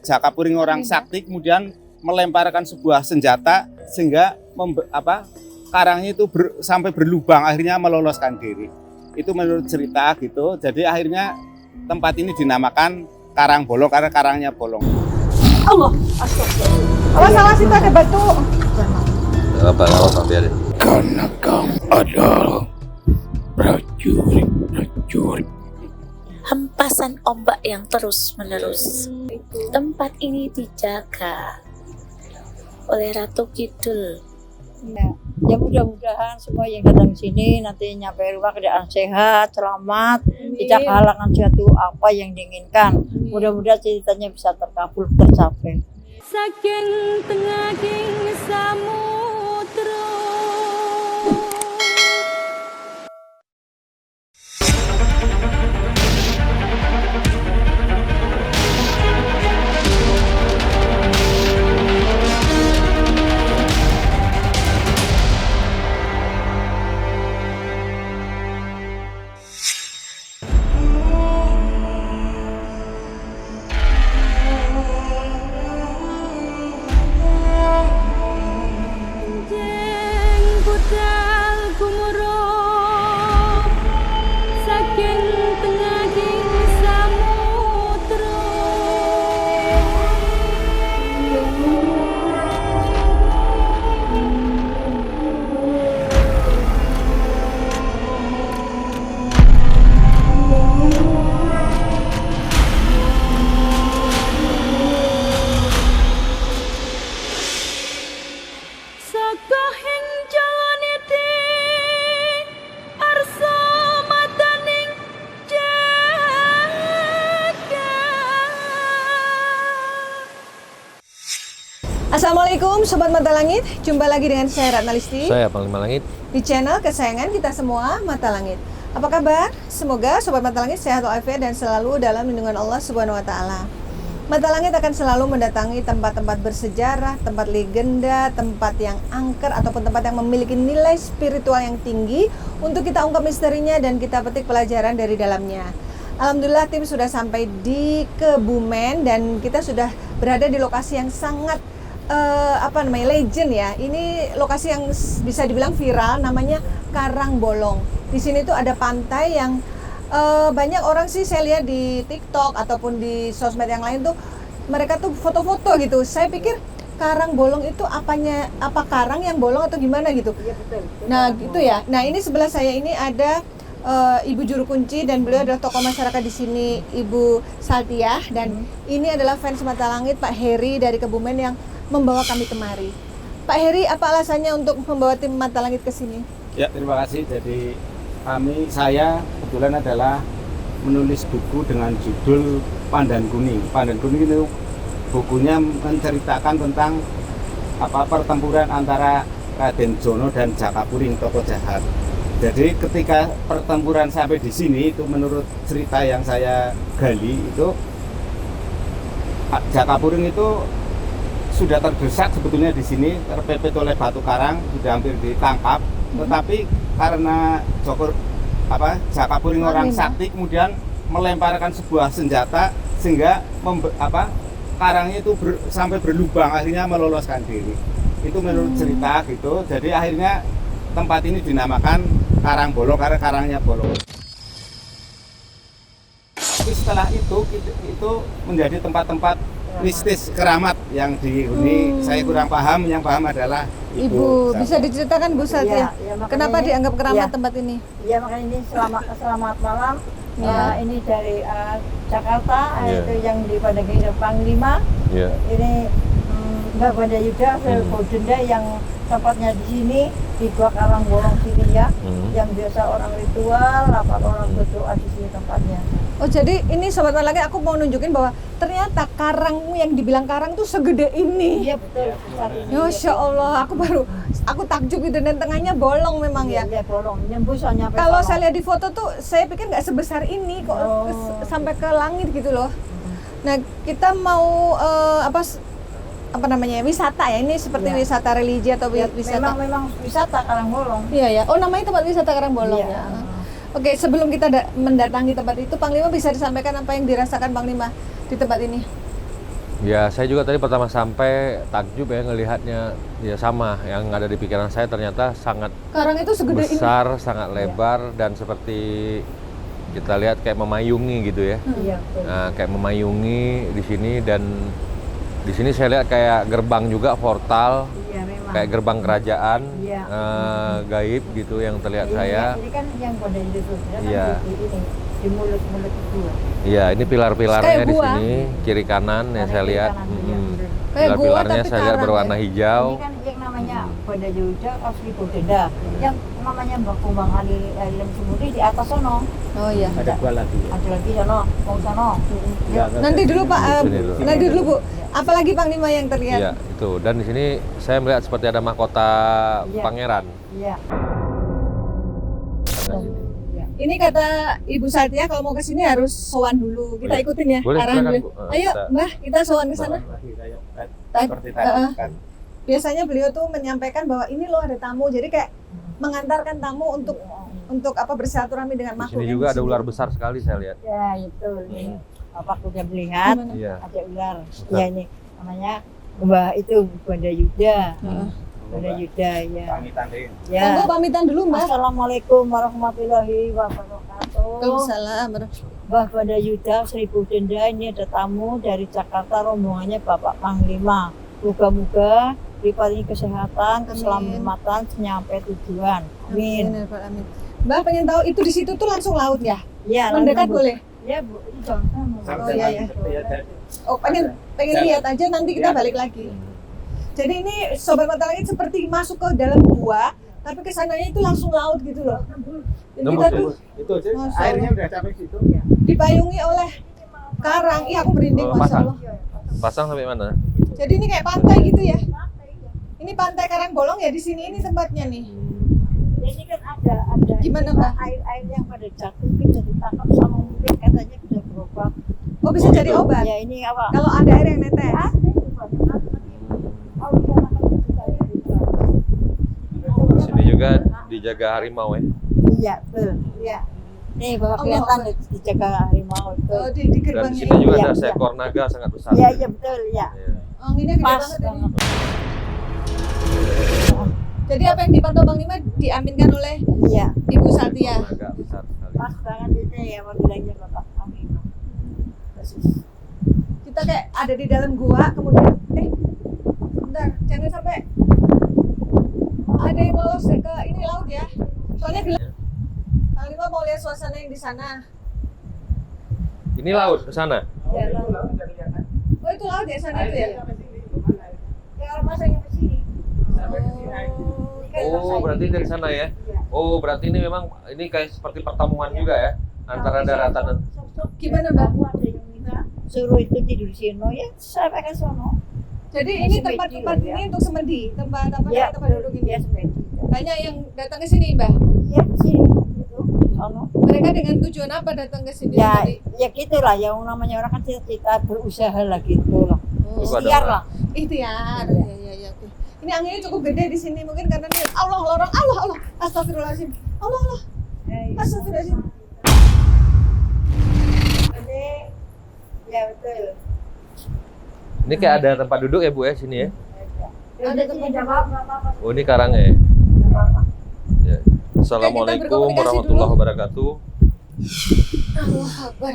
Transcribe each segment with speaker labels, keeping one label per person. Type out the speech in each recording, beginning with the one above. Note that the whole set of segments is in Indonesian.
Speaker 1: Jakapuring orang sakti kemudian melemparkan sebuah senjata sehingga karangnya itu sampai berlubang, akhirnya meloloskan diri. Itu menurut cerita gitu. Jadi akhirnya tempat ini dinamakan Karang Bolong karena karangnya bolong.
Speaker 2: Allah, astagfirullah. Awas itu ada batu.
Speaker 3: Gak apa-apa, biarin.
Speaker 4: Karena kamu adalah prajurit.
Speaker 5: Hempasan ombak yang terus-menerus. Tempat ini dijaga oleh Ratu Kidul.
Speaker 2: Ya mudah-mudahan semua yang datang sini nanti nyampe rumah keadaan sehat, selamat, tidak kehalangan suatu apa yang diinginkan. Mudah-mudahan ceritanya bisa terkabul, tercapai.
Speaker 6: Saking tengahing samudra.
Speaker 7: Assalamualaikum Sobat Mata Langit, jumpa lagi dengan saya Ratna Listi.
Speaker 3: Saya Panglima Langit.
Speaker 7: Di channel kesayangan kita semua, Mata Langit. Apa kabar? Semoga Sobat Mata Langit sehat walafiat dan selalu dalam lindungan Allah Subhanahu wa Ta'ala. Mata Langit akan selalu mendatangi tempat-tempat bersejarah, tempat legenda, tempat yang angker ataupun tempat yang memiliki nilai spiritual yang tinggi untuk kita ungkap misterinya dan kita petik pelajaran dari dalamnya. Alhamdulillah tim sudah sampai di Kebumen dan kita sudah berada di lokasi yang sangat legend ya. Ini lokasi yang bisa dibilang viral, namanya Karang Bolong. Di sini tuh ada pantai yang banyak orang sih saya lihat di TikTok ataupun di sosmed yang lain tuh mereka tuh foto-foto gitu. Saya pikir Karang Bolong itu apa karang yang bolong atau gimana gitu.
Speaker 2: Iya betul.
Speaker 7: Nah gitu ya. Nah ini sebelah saya ini ada Ibu Juru Kunci dan beliau adalah tokoh masyarakat di sini, Ibu Saltiah, dan ini adalah fans Mata Langit Pak Heri dari Kebumen yang membawa kami kemari. Pak Heri, apa alasannya untuk membawa tim Mata Langit ke sini?
Speaker 1: Ya, terima kasih. Jadi saya kebetulan adalah menulis buku dengan judul Pandan Kuning. Pandan Kuning itu bukunya menceritakan tentang pertempuran antara Raden Jono dan Jakapuring, tokoh jahat. Jadi ketika pertempuran sampai di sini itu menurut cerita yang saya gali itu Jakapuring itu sudah terdesak sebetulnya di sini, terpepet oleh batu karang, sudah hampir ditangkap. Tetapi karena Jakapuring orang sakti kemudian melemparkan sebuah senjata sehingga karangnya itu sampai berlubang, akhirnya meloloskan diri. Itu menurut cerita gitu. Jadi akhirnya tempat ini dinamakan Karang Bolong karena karangnya bolong. Tapi setelah itu menjadi tempat-tempat mistis keramat yang dihuni. Saya kurang paham, yang paham adalah
Speaker 7: Ibu bisa diceritakan Bu Satya, kenapa
Speaker 2: ini,
Speaker 7: dianggap keramat tempat ini?
Speaker 2: Ya makanya ini selamat malam.
Speaker 7: Ya.
Speaker 2: Ini dari Jakarta, itu yang di Pandangi Panglima. Ini Mbak Banda Yuda, Bodenda yang tempatnya di sini di Gua Karang Bolong sini ya. Yang biasa orang ritual, orang berdoa di sini tempatnya.
Speaker 7: Oh jadi ini Sobat Mata Langit, aku mau nunjukin bahwa ternyata karang yang dibilang karang tuh segede ini.
Speaker 2: Iya betul.
Speaker 7: Masya Allah, aku takjub itu, dan tengahnya bolong memang ya.
Speaker 2: Iya bolong, nyembus nyampe.
Speaker 7: Kalau saya lihat di foto tuh, saya pikir nggak sebesar ini kok, sampai ke langit gitu loh. Nah kita mau wisata ya, ini seperti wisata religi atau wisata?
Speaker 2: Memang wisata Karang Bolong.
Speaker 7: Iya ya. Oh namanya tempat wisata Karang Bolong ya. Oke, sebelum kita mendatangi tempat itu, Panglima bisa disampaikan apa yang dirasakan Panglima di tempat ini?
Speaker 3: Ya, saya juga tadi pertama sampai takjub ya ngelihatnya, ya sama yang ada di pikiran saya, ternyata sangat
Speaker 7: Karang itu segede ini.
Speaker 3: besar, sangat lebar, dan seperti kita lihat kayak memayungi gitu ya.
Speaker 2: Iya, betul.
Speaker 3: Nah, kayak memayungi di sini, dan di sini saya lihat kayak gerbang juga, portal,
Speaker 2: Iya, memang.
Speaker 3: kayak gerbang kerajaan,
Speaker 2: Iya.
Speaker 3: gaib gitu yang terlihat
Speaker 2: Ini,
Speaker 3: saya.
Speaker 2: Ini kan yang pada itu kan
Speaker 3: Iya.
Speaker 2: di mulut-mulut itu.
Speaker 3: Iya, ini pilar-pilarnya
Speaker 7: Kayak
Speaker 3: di
Speaker 7: gua.
Speaker 3: sini kiri kanan ya saya lihat.
Speaker 7: Kayak gua,
Speaker 3: Pilar-pilarnya
Speaker 7: tapi
Speaker 3: saya lihat
Speaker 7: karang
Speaker 3: berwarna
Speaker 7: ya.
Speaker 3: hijau.
Speaker 2: Ini kan yang namanya Banda Yuda asli Bodenda. Yang namanya Mbak Kumbang Ali Lem Sumudi di atas sono.
Speaker 7: Oh iya.
Speaker 1: Ada 2 lagi.
Speaker 2: Ada lagi sono, mau sono.
Speaker 1: Ya,
Speaker 7: Nanti dulu Pak,
Speaker 3: Sini dulu.
Speaker 7: nanti dulu Bu. Apalagi Panglima yang terlihat?
Speaker 3: Iya, itu. Dan di sini saya melihat seperti ada mahkota
Speaker 2: Iya.
Speaker 3: pangeran.
Speaker 2: Iya.
Speaker 7: Ini kata Ibu Satya kalau mau ke sini harus sowan dulu. Kita
Speaker 3: Boleh.
Speaker 7: ikutin ya
Speaker 3: Boleh,
Speaker 7: arahan
Speaker 3: silakan,
Speaker 7: dulu.
Speaker 3: Bu.
Speaker 7: Ayo
Speaker 3: Kita-
Speaker 7: Mbah, kita sowan ke sana.
Speaker 1: Seperti tadi kan.
Speaker 7: Biasanya beliau tuh menyampaikan bahwa ini loh ada tamu. Jadi kayak mengantarkan tamu untuk apa bersilaturahmi dengan
Speaker 3: Di
Speaker 7: makhluk.
Speaker 3: sini
Speaker 7: yang
Speaker 3: juga
Speaker 7: di
Speaker 3: ada
Speaker 7: sini.
Speaker 3: ular besar sekali saya lihat.
Speaker 2: Ya, itu. Bapak udah melihat
Speaker 7: Gimana?
Speaker 3: Iya.
Speaker 2: ada ular. Iya ini namanya Mbak itu Banda Yuda.
Speaker 7: Heeh.
Speaker 2: Banda Yuda ya.
Speaker 1: Pamitan deh.
Speaker 2: Ya.
Speaker 7: Monggo pamitan dulu Mbah.
Speaker 2: Assalamualaikum warahmatullahi wabarakatuh.
Speaker 7: Waalaikumsalam.
Speaker 2: Mbah Banda Yuda Seribu Denda, ini ada tamu dari Jakarta, rombongannya Bapak Panglima. Moga-moga diparingi kesehatan, keselamatan sampai tujuan. Amin.
Speaker 7: Amin. Mbah pengen tahu itu di situ tuh langsung laut ya?
Speaker 2: Ya,
Speaker 7: Mendekat
Speaker 2: langsung, Bu.
Speaker 7: boleh?
Speaker 2: Ya, Bu. Ini jangan.
Speaker 7: Oh, iya, iya. Oh pengen lihat aja nanti kita
Speaker 1: Ya.
Speaker 7: balik lagi. Jadi ini Sobat Mata Langit seperti masuk ke dalam gua, tapi kesananya itu langsung laut gitu loh. Dan kita tuh
Speaker 1: Itu aja
Speaker 7: Masya
Speaker 1: airnya
Speaker 7: Allah.
Speaker 1: udah sampai situ.
Speaker 7: dipayungi oleh karang. Iya aku merinding,
Speaker 3: Oh,
Speaker 7: Masya
Speaker 3: pasang.
Speaker 7: Allah.
Speaker 3: Pasang sampai mana?
Speaker 7: Jadi ini kayak pantai gitu ya? Ini pantai Karangbolong ya di sini ini tempatnya nih.
Speaker 2: Ini kan ada
Speaker 7: Gimana, Mbak?
Speaker 2: air yang pada jatuh bisa ditangkap sama mungkin katanya bisa berobat.
Speaker 7: Oh bisa jadi obat.
Speaker 2: Ya ini apa?
Speaker 7: Kalau ada air yang netes.
Speaker 3: Di sini juga dijaga harimau ya.
Speaker 2: Iya, betul. Iya. Nih, Bapak
Speaker 7: Allah
Speaker 2: kelihatan
Speaker 7: Allah.
Speaker 2: dijaga harimau itu.
Speaker 7: Oh di
Speaker 3: Dan di
Speaker 7: gerbangnya
Speaker 3: sini
Speaker 7: ini.
Speaker 3: juga
Speaker 2: Iya,
Speaker 3: ada
Speaker 2: iya.
Speaker 3: seekor naga sangat besar.
Speaker 2: Iya, iya betul, ya.
Speaker 3: Iya.
Speaker 7: Anginnya gede
Speaker 2: Pas
Speaker 7: banget ini.
Speaker 2: banget.
Speaker 7: Jadi apa yang dipantau Bang Lima diaminkan oleh
Speaker 2: Iya,
Speaker 7: Ibu Satya.
Speaker 3: Naga besar sekali.
Speaker 2: pas banget itu ya bilangnya Bapak Amin.
Speaker 7: Kita kayak ada di dalam gua kemudian bentar jangan sampai ada yang lolos ke ini laut ya. Soalnya gelap. Bang Lima mau lihat suasana yang di sana.
Speaker 3: Ini laut ke sana.
Speaker 2: Ya, lalu.
Speaker 7: Oh itu laut ya sana itu ya.
Speaker 2: Ya, orang masanya ke sini.
Speaker 3: Oh, berarti dari sana ya. Oh, berarti ini memang ini kayak seperti pertemuan juga ya antara daratan dan
Speaker 7: Gimana Mbak?
Speaker 2: Aku ada yang minta suruh itu tidur di sini ya, saya pakai sono.
Speaker 7: Jadi ini
Speaker 2: Semedi
Speaker 7: tempat-tempat
Speaker 2: lah, ya.
Speaker 7: ini untuk semedi, tempat apa
Speaker 2: Ya,
Speaker 7: tempat duduk ini.
Speaker 2: ya semedi.
Speaker 7: Banyak yang datang ke sini Mbak.
Speaker 2: Iya, sini gitu. Sono.
Speaker 7: Mereka dengan tujuan apa datang ke sini?
Speaker 2: Ya,
Speaker 7: tadi?
Speaker 2: ya gitulah yang namanya orang kan kita berusaha lah gitu lah.
Speaker 7: Oh,
Speaker 2: Ikhtiar lah.
Speaker 7: ikhtiar. Ya, oke. Ini anginnya cukup gede di sini mungkin karena ini Allah lorong Allah. Astagfirullahaladzim. Allah. Astagfirullahaladzim.
Speaker 2: Ini ya betul.
Speaker 3: ini kayak ada tempat duduk ya Bu ya sini ya.
Speaker 2: Ada tempat jawab apa-apa.
Speaker 3: Oh, ini karangnya ya. Ya. Assalamualaikum
Speaker 7: berkomunikasi
Speaker 3: warahmatullahi
Speaker 7: dulu.
Speaker 3: wabarakatuh.
Speaker 7: Allah Akbar.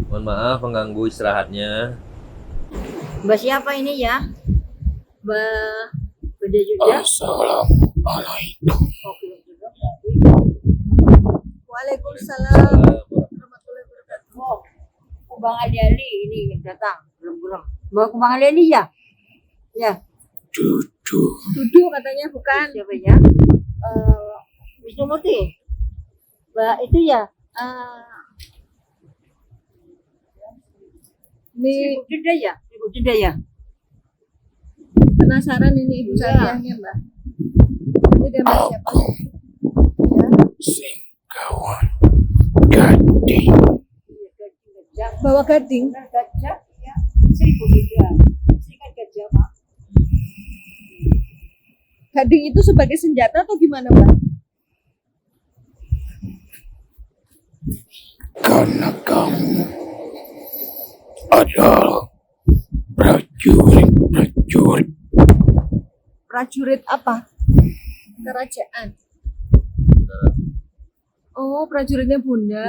Speaker 3: Mohon maaf mengganggu istirahatnya.
Speaker 2: Mbak siapa ini ya? Mbak Beda juga.
Speaker 4: Assalamualaikum.
Speaker 7: Waalaikumsalam.
Speaker 2: Oh, Bang Ali ini yang datang belum. Mbak Bang Ali ya? Ya.
Speaker 4: Duduk.
Speaker 7: Dudu katanya bukan.
Speaker 2: Siapa ya? Wisnumurti. Mbak itu ya.
Speaker 7: Ini
Speaker 2: Ibu Dinda ya.
Speaker 7: penasaran ini Ibu Satyanya Mbak. Ini dia Mbak siapa?
Speaker 4: Singkawan. Gading.
Speaker 7: Bawa gading.
Speaker 2: Gajah ya. Seribu Dinda. Seringan gajah Pak.
Speaker 7: Gading itu sebagai senjata atau gimana Mbak?
Speaker 4: karena kamu adalah prajurit-prajurit
Speaker 7: Prajurit apa? Kerajaan. Oh, prajuritnya Bunda.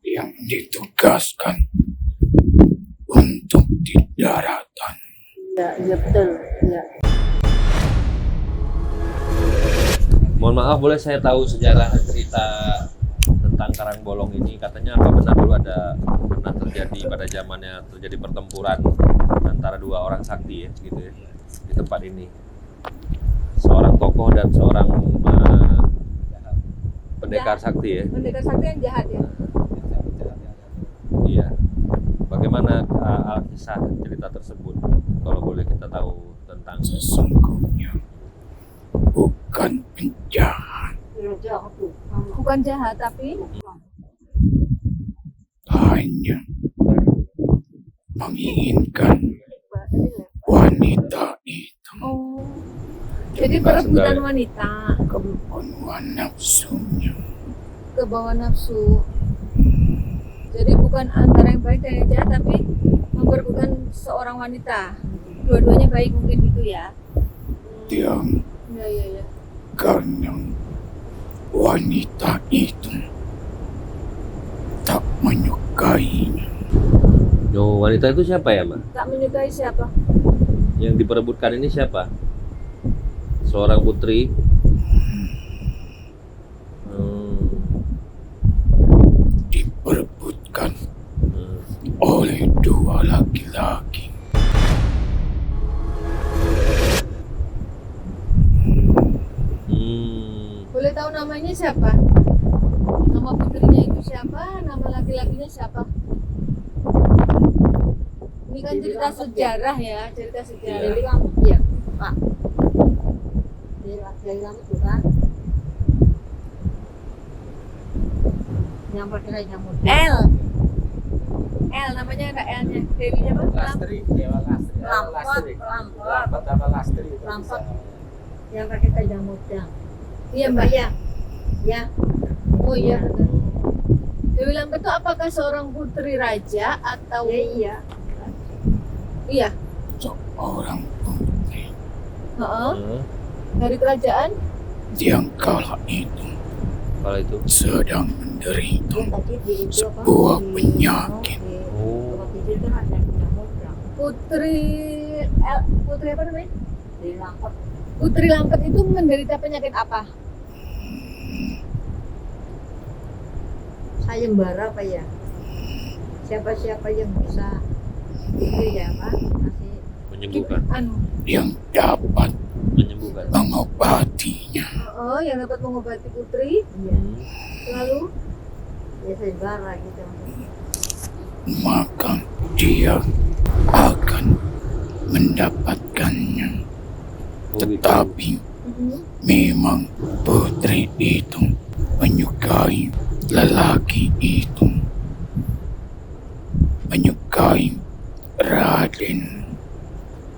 Speaker 4: yang ditugaskan untuk di daratan.
Speaker 2: Iya betul. Iya.
Speaker 3: Mohon maaf, boleh saya tahu sejarah cerita tentang Karangbolong ini? Katanya apa benar dulu pernah terjadi pada zamannya terjadi pertempuran antara dua orang sakti ya, gitu ya, di tempat ini. Seorang tokoh dan seorang pendekar sakti ya.
Speaker 7: Pendekar sakti yang jahat ya.
Speaker 3: Iya. Bagaimana kisah cerita tersebut? Kalau boleh kita tahu tentang.
Speaker 4: Sesungguhnya bukan penjahat,
Speaker 7: Bukan jahat tapi
Speaker 4: hanya menginginkan wanita itu,
Speaker 7: jadi
Speaker 3: Mbak
Speaker 7: perebutan
Speaker 3: Sendal.
Speaker 7: wanita,
Speaker 4: kebunuhan nafsunya.
Speaker 7: ke bawah nafsu. Jadi bukan antara yang baik dan yang jahat tapi memperebutkan seorang wanita. Dua-duanya baik mungkin gitu ya.
Speaker 4: Dia
Speaker 7: Iya.
Speaker 4: karena wanita itu tak menyukainya.
Speaker 3: Oh, wanita itu siapa ya, Mbak?
Speaker 7: Tak menyukai siapa?
Speaker 3: Yang diperebutkan ini siapa? Seorang putri.
Speaker 4: Diperebutkan oleh dua laki-laki.
Speaker 7: Boleh tahu namanya siapa? Nama putrinya itu siapa? Nama laki-lakinya siapa? Ini kan cerita sejarah ya, cerita sejarah.
Speaker 2: Iya, Pak. Dari kamu tuh kan. Yang pakai nyamuk.
Speaker 7: L namanya ada L-nya. Dewinya apa?
Speaker 2: Lampot. Yang pakai tajam mudang.
Speaker 7: Iya Mbak.
Speaker 2: Ya. Ya.
Speaker 7: Oh iya benar. Dewi Lampet itu apakah seorang putri raja atau?
Speaker 2: Iya.
Speaker 7: Iya.
Speaker 4: Seorang putri
Speaker 7: Heeh. Dari kerajaan?
Speaker 4: yang kala itu
Speaker 3: Kalau itu.
Speaker 4: sedang menderita
Speaker 2: Tadi di itu
Speaker 4: sebuah penyakit.
Speaker 3: Oh.
Speaker 2: Tidur kan ada nyamuk.
Speaker 7: Putri putri apa namanya?
Speaker 2: Di lampot.
Speaker 7: Putri Lampet itu menderita penyakit apa?
Speaker 2: Sayembara apa ya? Siapa-siapa yang bisa itu ya Pak kasih
Speaker 3: Menyembuhkan.
Speaker 4: Yang dapat
Speaker 3: Menyembuhkan.
Speaker 4: mengobatinya.
Speaker 7: Oh, yang dapat mengobati putri.
Speaker 2: ya,
Speaker 7: Lalu
Speaker 2: ya sayembara gitu.
Speaker 4: Maka dia akan mendapatkannya.
Speaker 3: Oh, gitu.
Speaker 4: Tetapi memang putri itu menyukai lelaki itu, menyukai Raden.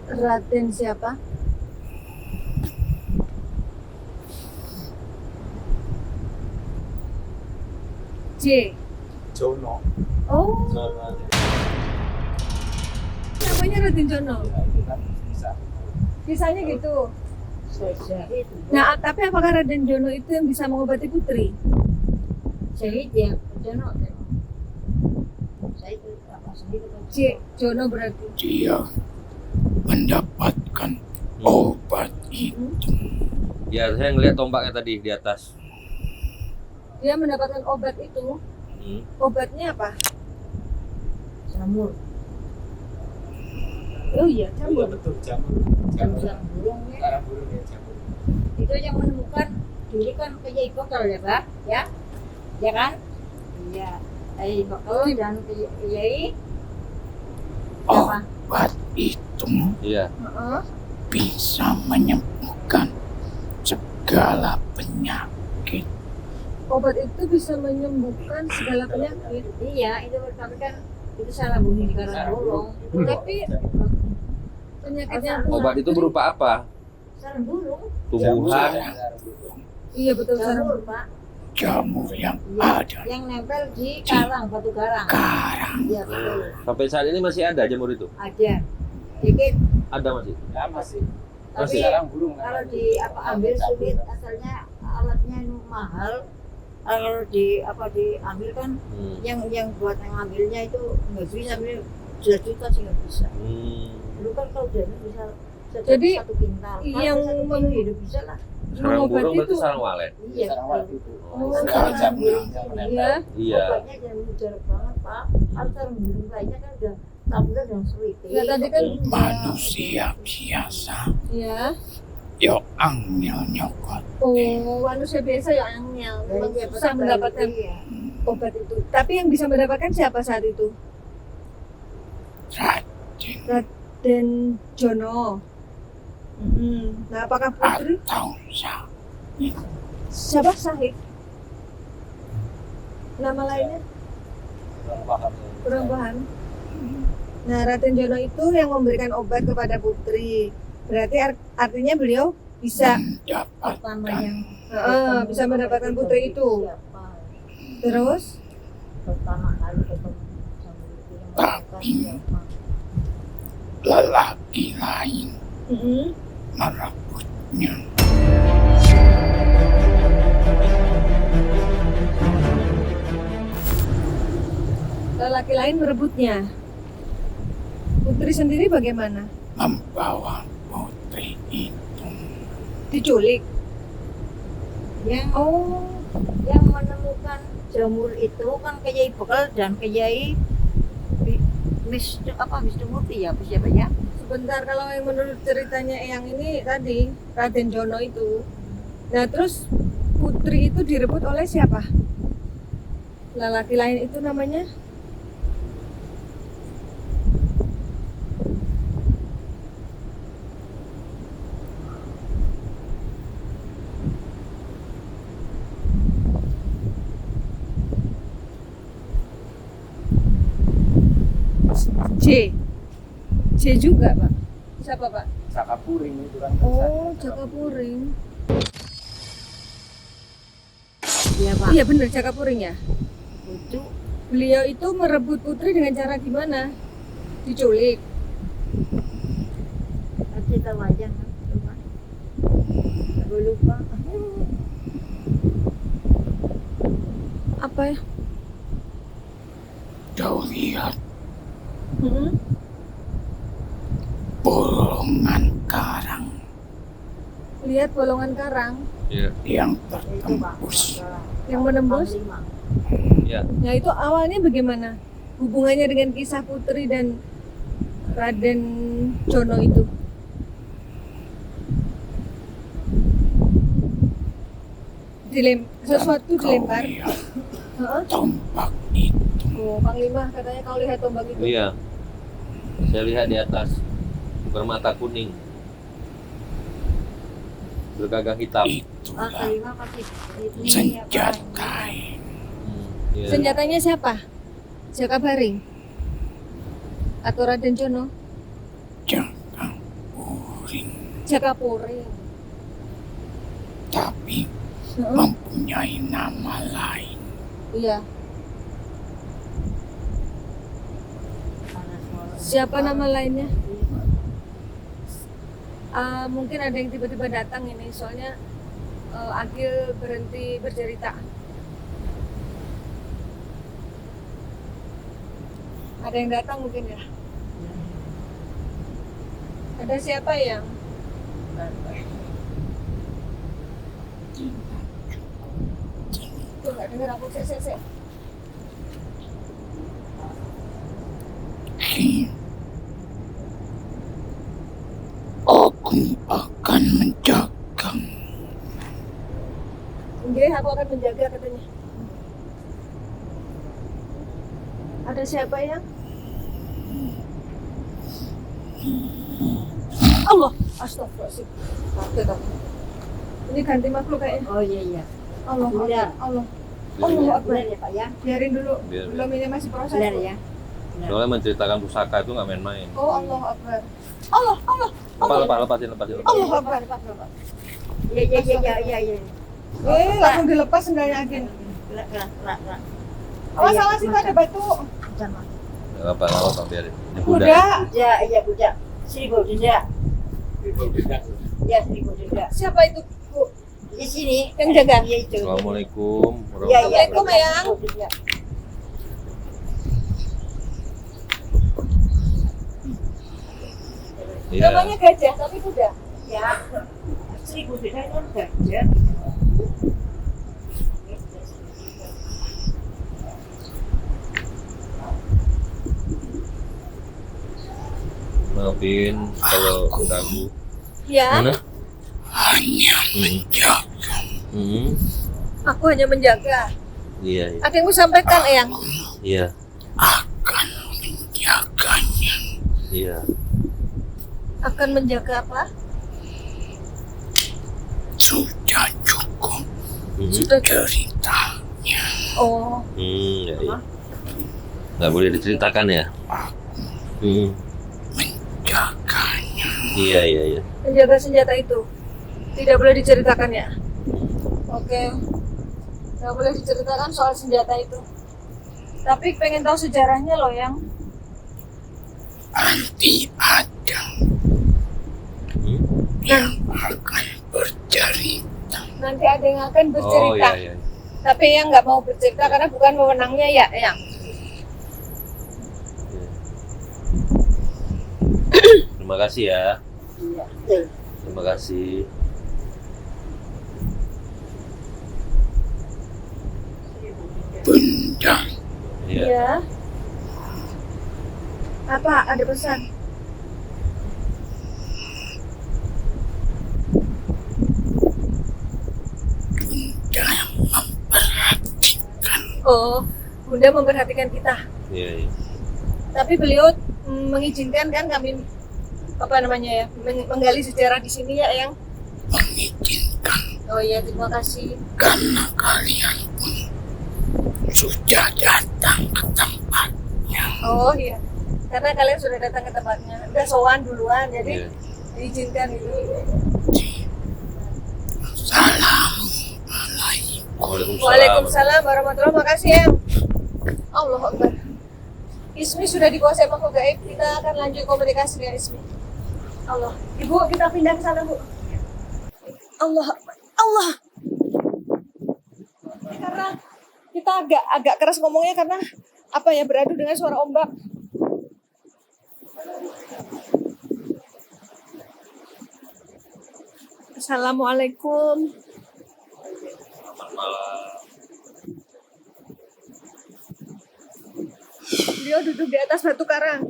Speaker 7: Raden siapa? J.
Speaker 1: Jono.
Speaker 7: Oh, namanya Raden Jono. Kisahnya gitu. Nah, tapi apakah Raden Jono itu yang bisa mengobati putri?
Speaker 2: Syahid ya, Jono. Saya itu apa sendiri kan.
Speaker 7: C. Jono berarti.
Speaker 4: Dia mendapatkan obat itu.
Speaker 3: Ya, saya ngeliat tombaknya tadi di atas.
Speaker 7: Dia mendapatkan obat itu. Obatnya apa?
Speaker 2: Jamur.
Speaker 7: Oh iya, jamur.
Speaker 1: Betul, jamur.
Speaker 2: Jamur burung ya.
Speaker 1: Karang burung ya, jamur.
Speaker 2: Itu yang menemukan dulu kan kayak botol ya Pak, ya? Ya kan? Iya. Kayak botol dan kayak
Speaker 4: Obat itu
Speaker 3: Iya.
Speaker 7: Heeh.
Speaker 4: bisa menyembuhkan segala penyakit.
Speaker 7: Obat itu bisa menyembuhkan segala penyakit.
Speaker 2: Iya, itu tapi kan itu salah bunyi di Karangbolong.
Speaker 7: Tapi penyakitnya
Speaker 3: Obat itu berupa apa?
Speaker 2: Sarang burung.
Speaker 3: Tumbuhan.
Speaker 7: Iya betul sarang.
Speaker 2: Jamur Pak.
Speaker 4: jamur yang
Speaker 2: Iya,
Speaker 4: ada
Speaker 2: yang nempel di karang, batu karang.
Speaker 4: karang.
Speaker 2: Iya betul.
Speaker 3: Sampai saat ini masih ada jamur itu?
Speaker 2: Ada. Dikit.
Speaker 3: Ada masih?
Speaker 1: Ya masih.
Speaker 2: Tapi
Speaker 1: Sekarang belum kan.
Speaker 2: kalau di ambil sulit, asalnya alatnya itu mahal. Kalau diambil kan yang buat ngambilnya itu nggak bisa, ambil 2 juta sih nggak bisa. Dulu kan kalau udah bisa
Speaker 7: Jadi,
Speaker 2: 1 kintal.
Speaker 7: yang
Speaker 2: Kalau 1 kintal ya udah bisa lah.
Speaker 3: Sarang
Speaker 7: Mengobati
Speaker 3: burung berarti
Speaker 7: itu-
Speaker 3: sarang walet?
Speaker 2: Iya.
Speaker 7: Oh,
Speaker 4: Sekarang
Speaker 2: Sarang burung
Speaker 7: Iya.
Speaker 3: Iya.
Speaker 2: Obatnya jangan mujarab banget Pak. Kan sarang burung lainnya kan udah tablet yang sweet.
Speaker 7: Ya, tadi kan
Speaker 4: Manusia biasa
Speaker 7: Iya.
Speaker 4: yo angel nyokot.
Speaker 7: Oh, manusia biasa ya angel. Memang susah mendapatkan
Speaker 2: Iya.
Speaker 7: obat itu. Tapi yang bisa mendapatkan siapa saat itu?
Speaker 4: Raden
Speaker 7: Raden Jono. Nah, apakah putri?
Speaker 4: atau Sahid.
Speaker 7: Siapa Sahid? Nama lainnya? Kurang paham. Nah, Raden Jono itu yang memberikan obat kepada putri. Berarti artinya beliau bisa
Speaker 2: Pertama yang
Speaker 7: bisa mendapatkan putri itu.
Speaker 2: siapa?
Speaker 7: Terus
Speaker 2: Pertama kali ketemu sama itu yang melakukan
Speaker 4: Tapi-
Speaker 2: siapa?
Speaker 4: Lelaki lain
Speaker 7: mm-mm.
Speaker 4: merebutnya.
Speaker 7: Lelaki lain merebutnya. Putri sendiri bagaimana?
Speaker 4: Membawa putri itu
Speaker 7: Diculik.
Speaker 2: Yang
Speaker 7: Oh,
Speaker 2: yang menemukan jamur itu kan Kyai Bekal dan Kyai Wisnu Murti ya, siapa ya?
Speaker 7: sebentar, kalau yang menurut ceritanya yang ini tadi Raden Jono itu. Nah, terus putri itu direbut oleh siapa? Lelaki lain itu namanya? J. J juga, Pak. Siapa, Pak?
Speaker 1: Jaka Puring itu kan.
Speaker 7: Oh, Jaka Puring.
Speaker 2: Iya Pak.
Speaker 7: Iya benar, Jaka Puring ya.
Speaker 2: Itu
Speaker 7: Beliau itu merebut putri dengan cara gimana? Diculik.
Speaker 2: kasih tahu aja kan. Lupa. Aku lupa.
Speaker 7: Apa ya?
Speaker 4: kau lihat
Speaker 7: Mm-mm.
Speaker 4: bolongan karang
Speaker 7: Lihat bolongan karang
Speaker 3: Iya.
Speaker 4: yang
Speaker 2: Itu Pak.
Speaker 4: tertembus.
Speaker 7: yang menembus.
Speaker 2: Panglima.
Speaker 3: Iya.
Speaker 7: Nah, itu awalnya bagaimana? Hubungannya dengan kisah putri dan Raden Jono itu. Sesuatu
Speaker 4: Kau
Speaker 7: dilempar.
Speaker 4: lihat
Speaker 7: Heeh.
Speaker 4: tombak itu
Speaker 7: Oh, Panglima katanya kau lihat tombak itu.
Speaker 3: Iya. Saya lihat di atas bermata kuning. Bergagang hitam.
Speaker 4: itulah
Speaker 2: Panglima pasti ini
Speaker 4: senjata
Speaker 3: Iya.
Speaker 7: Senjatanya siapa? Jaka Baring atau Raden Jono?
Speaker 4: Jaka Puring,
Speaker 7: Jaka Puring.
Speaker 4: tapi
Speaker 7: Heeh.
Speaker 4: mempunyai nama lain.
Speaker 7: Iya. Siapa nama lainnya? Mungkin ada yang tiba-tiba datang ini, soalnya Agil berhenti bercerita. Ada yang datang mungkin ya? Ada siapa yang? Tuh nggak dengar aku, sek.
Speaker 4: Aku akan menjaga.
Speaker 7: Oke, aku akan menjaga katanya. Ada siapa yang? Allah, astagfirullahaladzim. Tuh. Ini ganti makhluk kayaknya.
Speaker 2: Oh iya.
Speaker 7: Allah,
Speaker 2: Benar.
Speaker 7: Allah.
Speaker 3: Biar-
Speaker 7: Allah
Speaker 2: Benar
Speaker 7: Akbar.
Speaker 2: ya Pak ya.
Speaker 7: Biarin dulu.
Speaker 3: Biar-
Speaker 7: Belum, ini masih proses.
Speaker 2: Benar
Speaker 7: Bu.
Speaker 2: ya.
Speaker 3: Soalnya menceritakan pusaka itu nggak main-main.
Speaker 7: Oh, Allah Akbar. Allah, Allah.
Speaker 3: Lepasin.
Speaker 7: Allah Akbar.
Speaker 2: Iya.
Speaker 7: Langsung dilepas sendalnya Agin. Awas awas itu ada batu.
Speaker 3: Nggak apa-apa, biarin. Ini kuda.
Speaker 7: Kuda.
Speaker 2: Iya kuda. Seribu denda. Ya seribu denda.
Speaker 7: Siapa itu Bu?
Speaker 2: Di sini
Speaker 7: Yang jaga?
Speaker 2: Iya itu.
Speaker 3: Assalamualaikum
Speaker 2: Iya iya.
Speaker 7: Assalamualaikum, Eyang.
Speaker 2: Iya.
Speaker 3: Iya.
Speaker 7: Namanya gajah tapi kuda.
Speaker 2: Ya. Seribu denda kan gajah.
Speaker 3: Maafin kalau mengganggu.
Speaker 7: Ya.
Speaker 3: Mana?
Speaker 4: Hanya menjaga.
Speaker 7: Aku hanya menjaga.
Speaker 3: Iya, iya.
Speaker 7: Ada yang mau sampaikan Eyang?
Speaker 3: Iya.
Speaker 4: Akan menjaganya.
Speaker 3: Iya.
Speaker 7: Akan menjaga apa?
Speaker 4: Sudah cukup
Speaker 7: Sudah.
Speaker 4: ceritanya.
Speaker 7: Oh.
Speaker 3: Ya, iya. Nggak boleh diceritakan ya?
Speaker 4: Menjaganya.
Speaker 3: Iya, iya, iya.
Speaker 7: Menjaga senjata itu tidak boleh diceritakan ya. Oke, nggak boleh diceritakan soal senjata itu. Tapi pengen tahu sejarahnya loh yang
Speaker 4: Nanti ada yang akan bercerita.
Speaker 7: nanti ada yang akan
Speaker 3: Oh,
Speaker 7: bercerita.
Speaker 3: iya, iya.
Speaker 7: Tapi yang nggak mau bercerita karena bukan wewenangnya ya, yang.
Speaker 3: Terima kasih ya.
Speaker 2: Iya.
Speaker 3: Terima kasih.
Speaker 4: Benda
Speaker 3: Iya.
Speaker 7: Ya. Apa? Ada pesan?
Speaker 4: yang memperhatikan.
Speaker 7: Oh, Bunda memperhatikan kita.
Speaker 3: Iya, iya.
Speaker 7: Tapi beliau mengizinkan kan kami apa namanya ya menggali sejarah di sini ya, yang.
Speaker 4: Mengizinkan
Speaker 7: Oh iya, terima kasih.
Speaker 4: karena kalian pun sudah datang ke tempatnya.
Speaker 7: Oh iya, karena kalian sudah datang ke tempatnya, udah sowan duluan, jadi
Speaker 3: Iya.
Speaker 7: diizinkan itu.
Speaker 4: Assalamualaikum.
Speaker 7: Waalaikumsalam warahmatullahi wabarakatuh. Makasih ya. Allah Akbar. Ismi sudah dikuasai makhluk gaib. Kita akan lanjut komunikasi dengan Ismi. Allah. Ibu, kita pindah ke sana, Bu. Allah Akbar. Allah. Karena kita agak keras ngomongnya karena apa ya, beradu dengan suara ombak. Assalamualaikum. Beliau duduk di atas batu karang.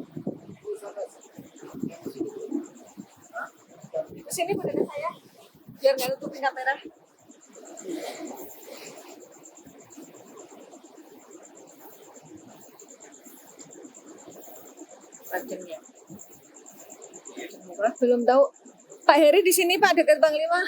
Speaker 7: Kesini Bu dengan saya, biar nggak nutupin kamera. Tajamnya. Belum tahu. Pak Heri di sini Pak, dekat Panglima.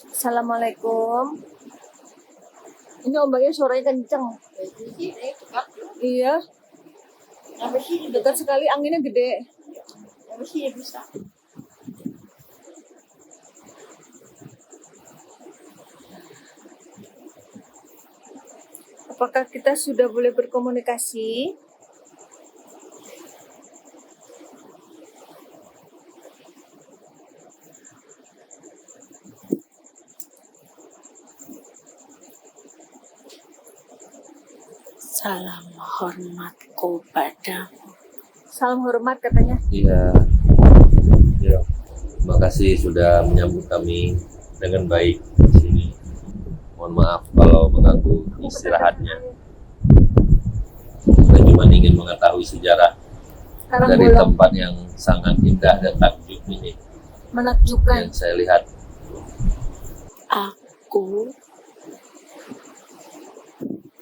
Speaker 7: Assalamualaikum. Ini ombaknya suaranya kenceng. Iya.
Speaker 2: Sampai sini
Speaker 7: Dekat sekali, anginnya gede.
Speaker 2: sampai sini bisa.
Speaker 7: Apakah kita sudah boleh berkomunikasi?
Speaker 5: Salam hormatku padamu.
Speaker 7: Salam hormat katanya.
Speaker 3: Iya. Iya. Terima kasih sudah menyambut kami dengan baik di sini. Mohon maaf kalau mengganggu istirahatnya. Saya cuma ingin mengetahui sejarah
Speaker 7: Karang
Speaker 3: dari
Speaker 7: bolong
Speaker 3: tempat yang sangat indah dan takjub ini
Speaker 7: menakjubkan.
Speaker 3: yang saya lihat.
Speaker 5: Aku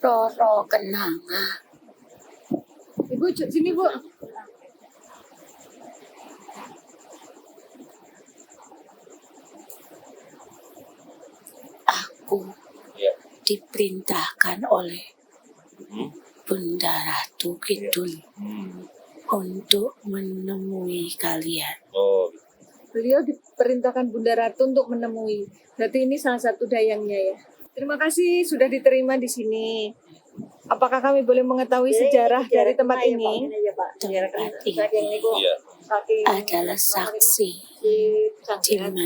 Speaker 5: Roro Kenanga.
Speaker 7: Ibu sini Bu.
Speaker 5: Aku
Speaker 3: Ya.
Speaker 5: diperintahkan oleh Bunda Ratu Kidul untuk menemui kalian.
Speaker 3: Oh,
Speaker 7: Beliau diperintahkan Bunda Ratu untuk menemui. Berarti ini salah satu dayangnya ya. Terima kasih sudah diterima di sini. Apakah kami boleh mengetahui sejarah dari tempat ini?
Speaker 5: Tempat ini
Speaker 3: iya.
Speaker 5: adalah saksi di mana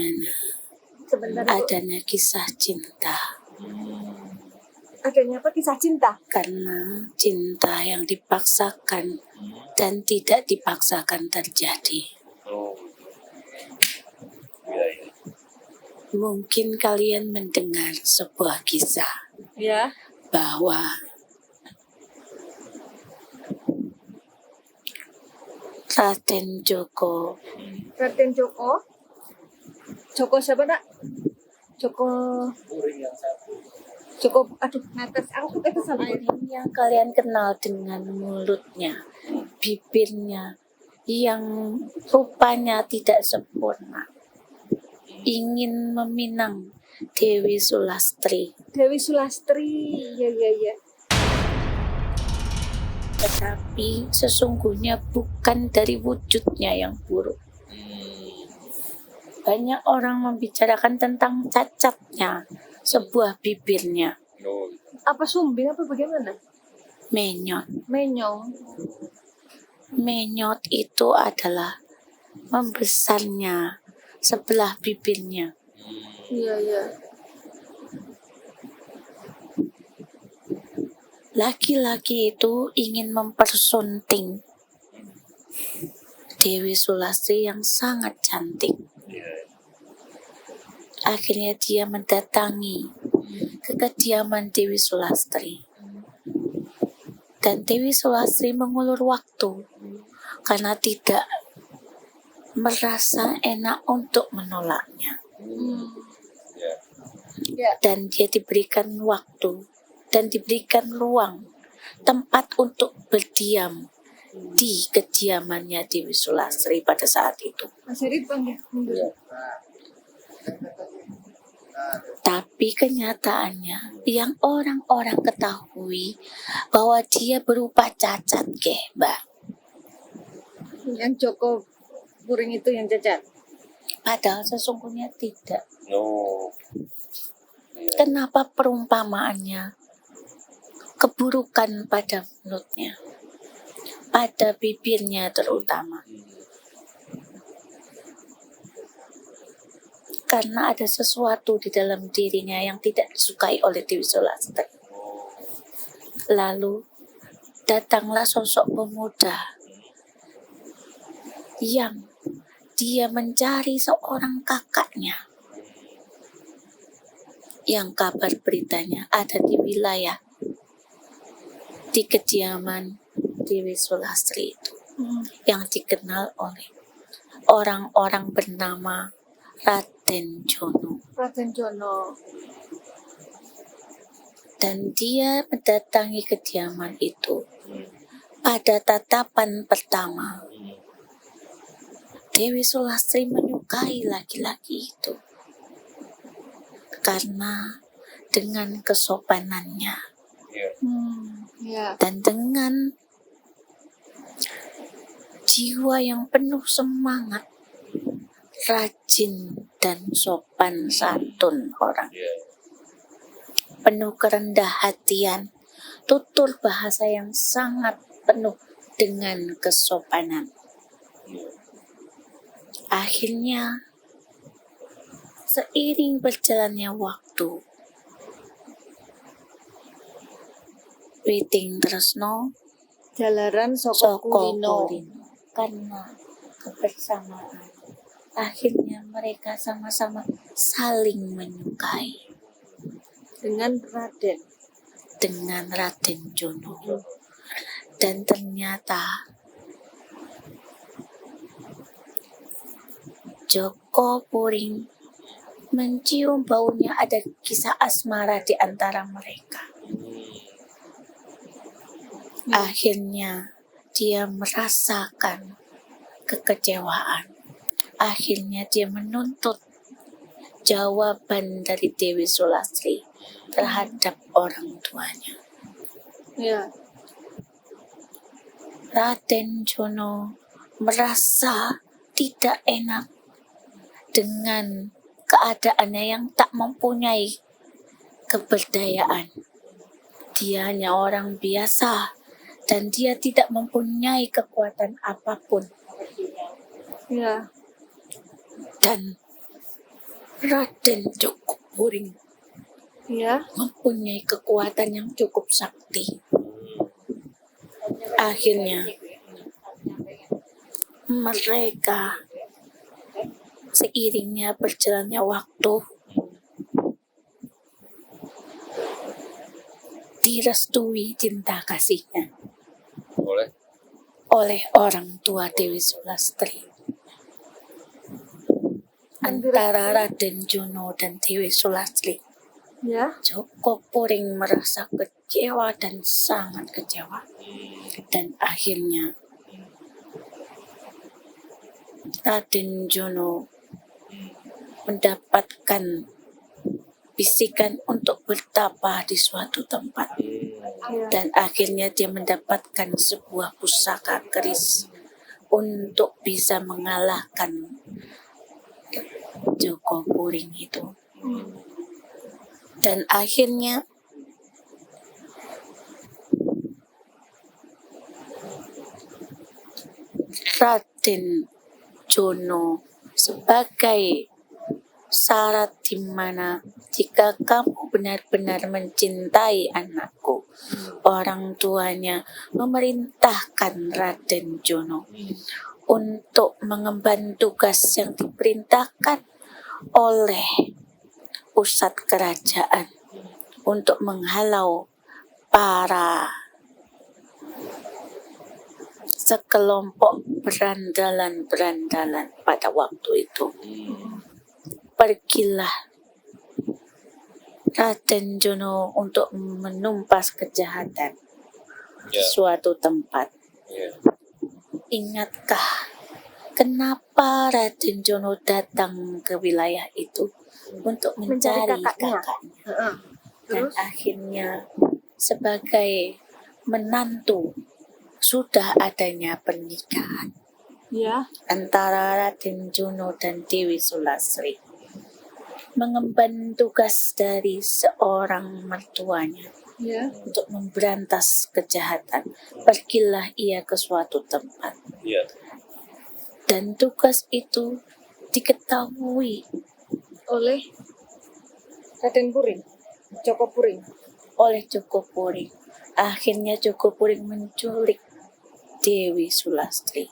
Speaker 7: Sebentar Bu.
Speaker 5: adanya kisah cinta.
Speaker 7: Adanya apa, kisah cinta?
Speaker 5: Karena cinta yang dipaksakan dan tidak dipaksakan terjadi.
Speaker 3: Oh. Iya, iya.
Speaker 5: Mungkin kalian mendengar sebuah kisah
Speaker 7: Ya.
Speaker 5: bahwa Raden Joko
Speaker 7: Raden Joko. Joko siapa nak? Joko. Joko. Aduh, ngatas. Aku kata sama ini.
Speaker 5: yang kalian kenal dengan mulutnya, bibirnya yang rupanya tidak sempurna, ingin meminang Dewi Sulastri,
Speaker 7: Dewi Sulastri. Iya, iya, iya.
Speaker 5: tetapi sesungguhnya bukan dari wujudnya yang buruk. Banyak orang membicarakan tentang cacatnya sebuah bibirnya,
Speaker 3: Oh,
Speaker 7: Apa sumbing apa bagaimana?
Speaker 5: menyot.
Speaker 7: Menyong.
Speaker 5: Menyot itu adalah membesarnya sebelah bibirnya.
Speaker 7: Iya, iya.
Speaker 5: Laki-laki itu ingin mempersunting Dewi Sulastri yang sangat cantik. Akhirnya dia mendatangi ke kediaman Dewi Sulastri. Dan Dewi Sulastri mengulur waktu karena tidak merasa enak untuk menolaknya. Dan dia diberikan waktu dan diberikan ruang, tempat untuk berdiam di kediamannya Dewi Sulastri pada saat itu.
Speaker 7: Mas Heri panggil.
Speaker 5: Tapi kenyataannya yang orang-orang ketahui bahwa dia berupa cacat, Mbak.
Speaker 7: Yang Joko Puring itu yang cacat.
Speaker 5: Padahal sesungguhnya tidak.
Speaker 3: no.
Speaker 5: Kenapa perumpamaannya keburukan pada mulutnya, pada bibirnya terutama? Karena ada sesuatu di dalam dirinya yang tidak disukai oleh Dewi Sulastri. Lalu datanglah sosok pemuda yang dia mencari seorang kakaknya yang kabar beritanya ada di wilayah di kediaman Dewi Sulastri itu, yang dikenal oleh orang-orang bernama Raden Jono.
Speaker 7: Raden Jono.
Speaker 5: Dan dia mendatangi kediaman itu. Pada tatapan pertama, Dewi Sulastri menyukai laki-laki itu karena dengan kesopanannya
Speaker 7: Ya.
Speaker 5: dan dengan jiwa yang penuh semangat, rajin dan sopan santun orang, penuh kerendah hatian, tutur bahasa yang sangat penuh dengan kesopanan. Akhirnya seiring berjalannya waktu, Witing Tresno
Speaker 7: Jalaran Soko
Speaker 5: Soko
Speaker 7: Kulino.
Speaker 5: Kulino, karena kebersamaan, akhirnya mereka sama-sama saling menyukai
Speaker 7: Dengan Raden.
Speaker 5: dengan Raden Jono. Dan ternyata Joko Puring mencium baunya ada kisah asmara di antara mereka. Akhirnya dia merasakan kekecewaan. Akhirnya dia menuntut jawaban dari Dewi Sulastri terhadap orang tuanya.
Speaker 7: Ya.
Speaker 5: Raden Jono merasa tidak enak dengan keadaannya yang tak mempunyai keberdayaan. Dia hanya orang biasa dan dia tidak mempunyai kekuatan apapun.
Speaker 7: Ya.
Speaker 5: Dan Raden Jogopuring
Speaker 7: Ya.
Speaker 5: mempunyai kekuatan yang cukup sakti. Akhirnya mereka seiringnya berjalannya waktu direstui cinta kasihnya oleh orang tua Dewi Sulastri. Antara Raden Jono dan Dewi Sulastri,
Speaker 7: Ya.
Speaker 5: Jogopuring merasa kecewa dan sangat kecewa. Dan akhirnya Raden Jono mendapatkan bisikan untuk bertapa di suatu tempat. Dan akhirnya dia mendapatkan sebuah pusaka keris untuk bisa mengalahkan Jogopuring itu. Dan akhirnya Raden Jono sebagai syarat di mana jika kamu benar-benar mencintai anakku, orang tuanya memerintahkan Raden Jono untuk mengemban tugas yang diperintahkan oleh pusat kerajaan untuk menghalau para sekelompok berandalan-berandalan pada waktu itu. Pergilah Raden Jono untuk menumpas kejahatan di suatu tempat. Ingatkah kenapa Raden Jono datang ke wilayah itu untuk mencari kakaknya? Dan akhirnya sebagai menantu sudah adanya pernikahan antara Raden Jono dan Dewi Sulastri. Mengemban tugas dari seorang mertuanya untuk memberantas kejahatan. Pergilah ia ke suatu tempat. Dan tugas itu diketahui
Speaker 7: Oleh Raden Puring, Jogopuring.
Speaker 5: oleh Jogopuring. Akhirnya Jogopuring menculik Dewi Sulastri.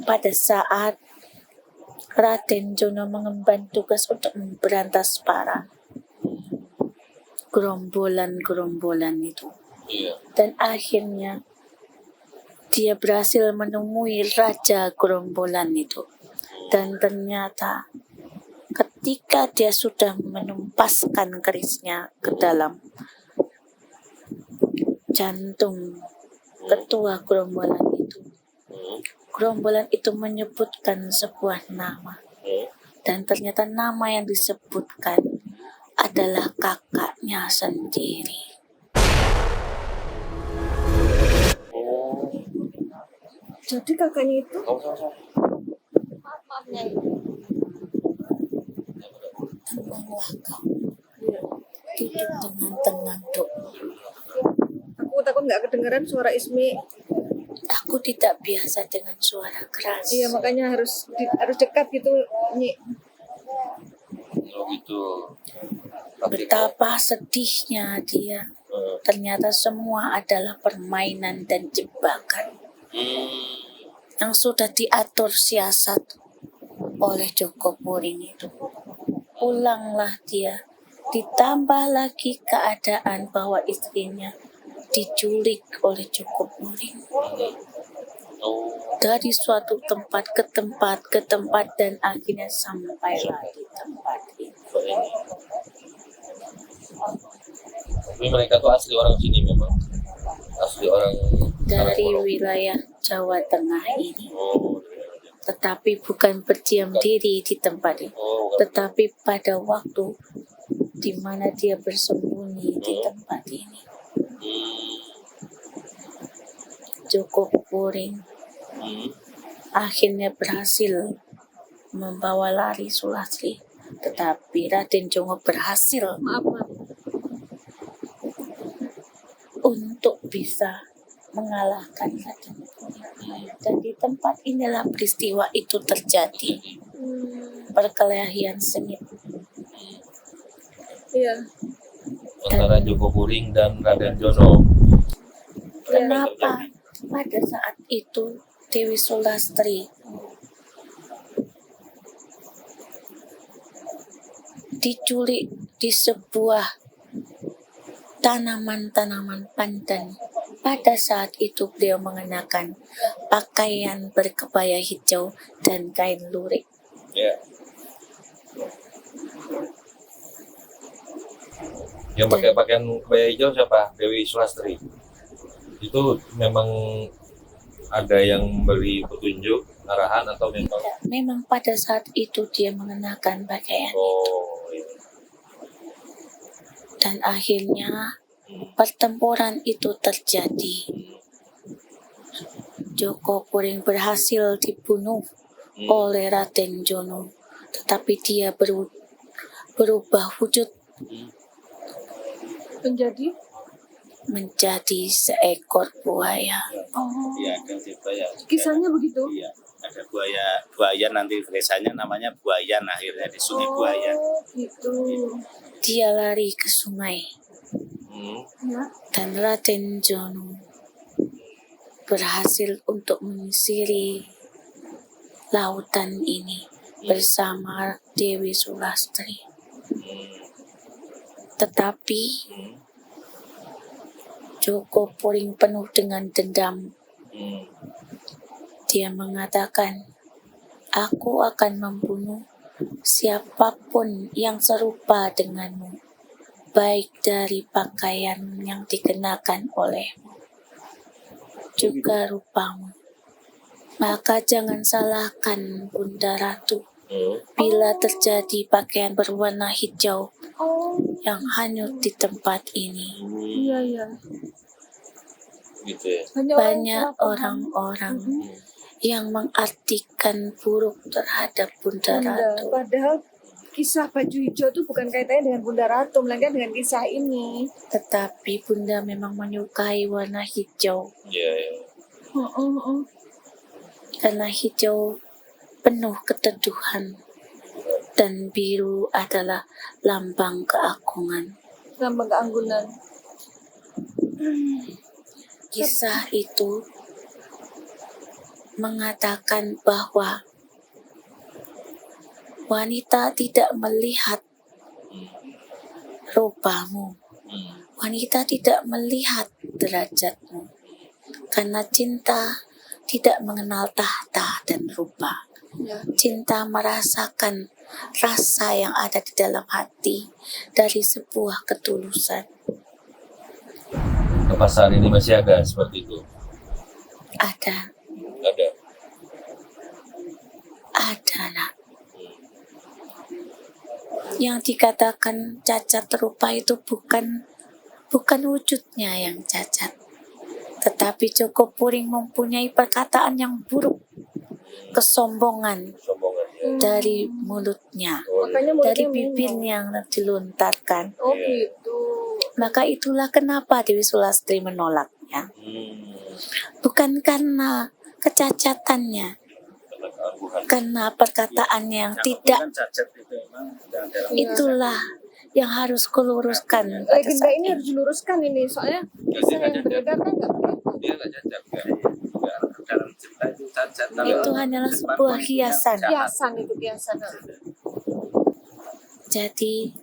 Speaker 5: Pada saat Raden Jono mengemban tugas untuk memberantas para gerombolan-gerombolan itu. Dan akhirnya dia berhasil menemui raja gerombolan itu. Dan ternyata ketika dia sudah menumpaskan kerisnya ke dalam jantung ketua gerombolan itu menyebutkan sebuah nama. Dan ternyata nama yang disebutkan adalah kakaknya sendiri.
Speaker 7: Jadi kakaknya itu
Speaker 5: Tenanglah kau. Duduk dengan tenang, Dok.
Speaker 7: aku takut nggak kedengaran suara Ismi.
Speaker 5: Aku tidak biasa dengan suara keras.
Speaker 7: Iya, makanya harus dekat gitu, Nyi.
Speaker 5: Betapa sedihnya dia. Ternyata semua adalah permainan dan jebakan yang sudah diatur siasat oleh Jogopuring itu. Pulanglah dia. Ditambah lagi keadaan bahwa istrinya diculik oleh Jogopuring. Dari suatu tempat ke tempat dan akhirnya sampailah di tempat
Speaker 3: ini. Tapi mereka tuh asli orang sini memang. Asli orang
Speaker 5: Dari
Speaker 3: Karangbolong.
Speaker 5: wilayah Jawa Tengah ini.
Speaker 3: Oh,
Speaker 5: Tetapi bukan berdiam diri di tempat ini.
Speaker 3: oh, bukan.
Speaker 5: Tetapi pada waktu di mana dia bersembunyi di tempat ini.
Speaker 3: Hmm.
Speaker 5: Joko Puring akhirnya berhasil membawa lari Sulastri. Tetapi Raden Jongo berhasil untuk bisa mengalahkan Raden Puring. Dan di tempat inilah peristiwa itu terjadi. Perkelahian sengit.
Speaker 7: Iya.
Speaker 3: Antara Joko Puring dan Raden Jono.
Speaker 5: Kenapa pada saat itu Dewi Sulastri diculik di sebuah tanaman-tanaman pandan? Pada saat itu beliau mengenakan pakaian berkebaya hijau dan kain lurik.
Speaker 3: Ya. Yang pakai pakaian kebaya hijau siapa? Dewi Sulastri. Itu memang ada yang beri petunjuk, arahan atau memang?
Speaker 5: Memang pada saat itu dia mengenakan pakaian
Speaker 3: Oh, iya.
Speaker 5: dan akhirnya pertempuran itu terjadi. Joko Puring berhasil dibunuh oleh Raden Jono, tetapi dia berubah wujud menjadi seekor buaya.
Speaker 8: Iya, ada buaya.
Speaker 7: Kisahnya begitu.
Speaker 8: Iya, ada buaya nanti desanya namanya Buayan akhirnya di Sungai Buayan.
Speaker 7: Gitu.
Speaker 5: Dia lari ke sungai
Speaker 7: Ya.
Speaker 5: dan Raden Jono berhasil untuk menyisiri lautan ini bersama Dewi Sulastri. Tetapi Joko Puring penuh dengan dendam. Dia mengatakan, aku akan membunuh siapapun yang serupa denganmu, baik dari pakaian yang dikenakan olehmu, juga rupamu. Maka jangan salahkan Bunda Ratu bila terjadi pakaian berwarna hijau yang hanyut di tempat ini.
Speaker 7: Iya.
Speaker 3: Gitu ya.
Speaker 5: Banyak orang-orang yang mengartikan buruk terhadap Bunda Ratu.
Speaker 7: Padahal kisah baju hijau itu bukan kaitannya dengan Bunda Ratu, melainkan dengan kisah ini.
Speaker 5: Tetapi Bunda memang menyukai warna hijau.
Speaker 3: Iya, iya.
Speaker 5: Karena hijau penuh keteduhan dan biru adalah lambang keagungan.
Speaker 7: Lambang keanggunan.
Speaker 5: Kisah itu mengatakan bahwa wanita tidak melihat rupamu, wanita tidak melihat derajatmu, karena cinta tidak mengenal tahta dan rupa. Cinta merasakan rasa yang ada di dalam hati dari sebuah ketulusan.
Speaker 3: Apa saat ini masih ada seperti itu?
Speaker 5: Ada nak. Yang dikatakan cacat rupa itu bukan wujudnya yang cacat, tetapi Joko Puring mempunyai perkataan yang buruk, kesombongan dari mulutnya, dari bibirnya yang dilontarkan.
Speaker 7: Oh gitu.
Speaker 5: Maka itulah kenapa Dewi Sulastri menolaknya. Bukan karena kecacatannya, karena perkataannya yang tidak. Itulah yang harus kuluruskan.
Speaker 7: Legenda ini harus diluruskan ini, soalnya kisah yang beredar kan nggak begitu.
Speaker 3: Dia nggak cacat kan?
Speaker 8: Dalam cerita itu cacat.
Speaker 5: Itu hanyalah sebuah hiasan.
Speaker 7: Biasan.
Speaker 5: Jadi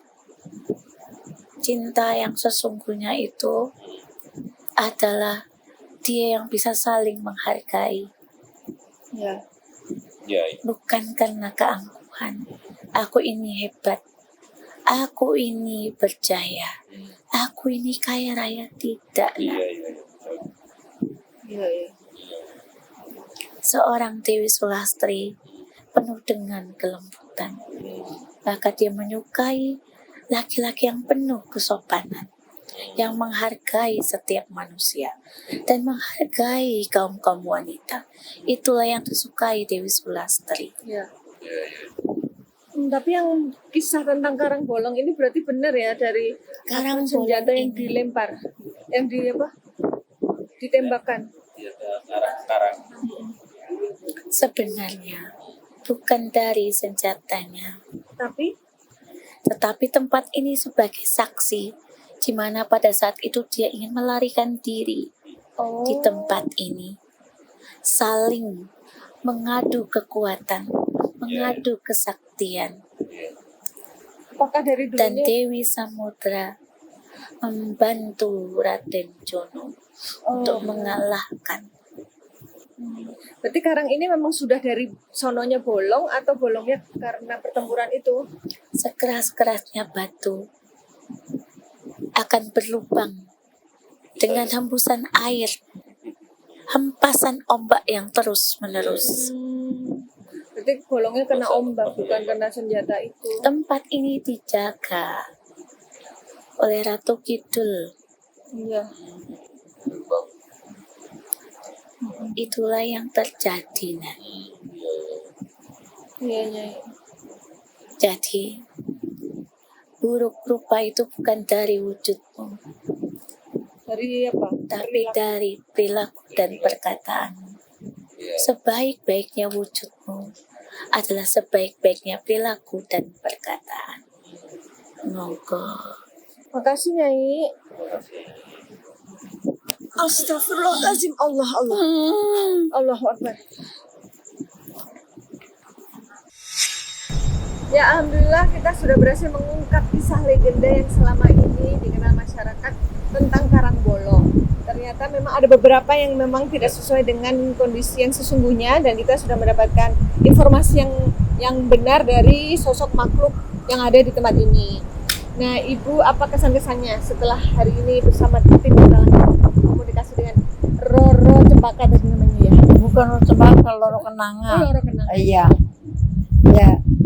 Speaker 5: cinta yang sesungguhnya itu adalah dia yang bisa saling menghargai.
Speaker 7: Ya.
Speaker 3: Ya,
Speaker 5: Bukan karena keangkuhan. Aku ini hebat. aku ini berjaya, aku ini kaya raya, tidak. Nak. Seorang Dewi Sulastri penuh dengan kelembutan. Maka dia menyukai laki-laki yang penuh kesopanan, yang menghargai setiap manusia dan menghargai kaum-kaum wanita. Itulah yang disukai Dewi Sulastri.
Speaker 7: Ya. Tapi yang kisah tentang karang bolong ini berarti benar ya, dari
Speaker 5: Karang
Speaker 7: senjata
Speaker 5: bolong
Speaker 7: yang
Speaker 5: ini.
Speaker 7: dilempar, yang ditembakkan.
Speaker 8: Karang.
Speaker 5: Sebenarnya bukan dari senjatanya, tetapi tempat ini sebagai saksi di mana pada saat itu dia ingin melarikan diri di tempat ini, saling mengadu kekuatan, mengadu kesaktian.
Speaker 7: Apakah dari
Speaker 5: Dan
Speaker 7: dulunya
Speaker 5: Dewi Samudra membantu Raden Jono untuk mengalahkan.
Speaker 7: berarti karang ini memang sudah dari sononya bolong, atau bolongnya karena pertempuran itu?
Speaker 5: Sekeras-kerasnya batu akan berlubang dengan hembusan air, hempasan ombak yang terus-menerus.
Speaker 7: Berarti bolongnya kena ombak, bukan kena senjata itu.
Speaker 5: Tempat ini dijaga oleh Ratu Kidul.
Speaker 7: Iya.
Speaker 5: Itulah yang terjadi, Nak.
Speaker 7: Iya.
Speaker 5: Jadi, buruk rupa itu bukan dari wujudmu,
Speaker 7: Dari apa?
Speaker 5: tapi dari perilaku dan perkataanmu. Sebaik-baiknya wujudmu adalah sebaik-baiknya perilaku dan perkataan. Monggo.
Speaker 7: Makasih, Nyai. Astagfirullahaladzim. Allah Akbar. Ya, alhamdulillah kita sudah berhasil mengungkap kisah legenda yang selama ini dikenal masyarakat tentang karang bolong. Ternyata memang ada beberapa yang memang tidak sesuai dengan kondisi yang sesungguhnya, dan kita sudah mendapatkan informasi yang benar dari sosok makhluk yang ada di tempat ini. Nah, Ibu, apa kesan-kesannya setelah hari ini bersama tim komunikasi dengan Roro Cempaka tadi namanya ya?
Speaker 2: Bukan Roro Cempaka, Roro Kenanga.
Speaker 7: Roro Kenanga.
Speaker 2: Iya.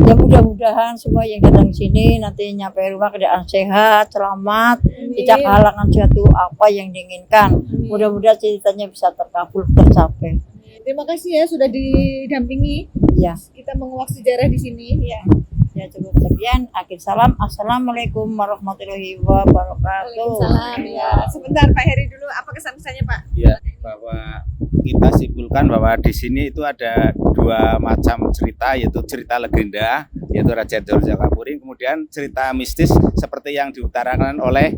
Speaker 2: Ya mudah-mudahan semua yang datang sini nanti nyampe rumah keadaan sehat, selamat, tidak kehalangan suatu apa yang diinginkan. Mudah-mudahan ceritanya bisa terkabul, tercapai.
Speaker 7: Terima kasih ya sudah didampingi.
Speaker 2: Iya.
Speaker 7: Kita menguak sejarah di sini. Ya.
Speaker 2: Ya cukup sekian. Akhir salam. Assalamualaikum warahmatullahi wabarakatuh.
Speaker 7: Waalaikumsalam. Ya. Sebentar Pak Heri dulu, apa kesan-kesannya Pak?
Speaker 1: Ya, bahwa kita simpulkan bahwa di sini itu ada dua macam cerita, yaitu cerita legenda, yaitu Raja Jakapuring, kemudian cerita mistis seperti yang diutarakan oleh